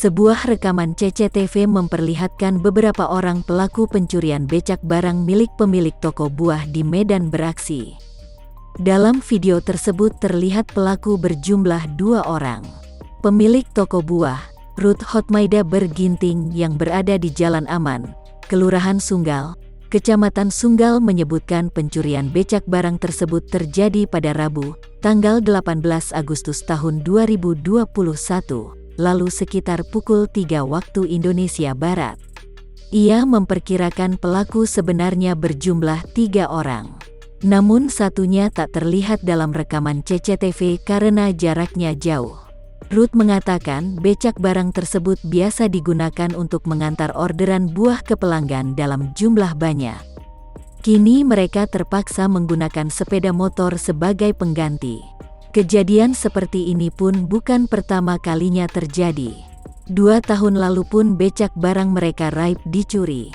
Sebuah rekaman CCTV memperlihatkan beberapa orang pelaku pencurian becak barang milik pemilik toko buah di Medan beraksi. Dalam video tersebut terlihat pelaku berjumlah 2 orang. Pemilik toko buah, Ruth Hotmaida Berginting yang berada di Jalan Aman, Kelurahan Sunggal, Kecamatan Sunggal menyebutkan pencurian becak barang tersebut terjadi pada Rabu, tanggal 18 Agustus tahun 2021. Lalu sekitar pukul 3 waktu Indonesia Barat. Ia memperkirakan pelaku sebenarnya berjumlah 3 orang. Namun satunya tak terlihat dalam rekaman CCTV karena jaraknya jauh. Ruth mengatakan becak barang tersebut biasa digunakan untuk mengantar orderan buah ke pelanggan dalam jumlah banyak. Kini mereka terpaksa menggunakan sepeda motor sebagai pengganti. Kejadian seperti ini pun bukan pertama kalinya terjadi. 2 tahun lalu pun becak barang mereka raib dicuri.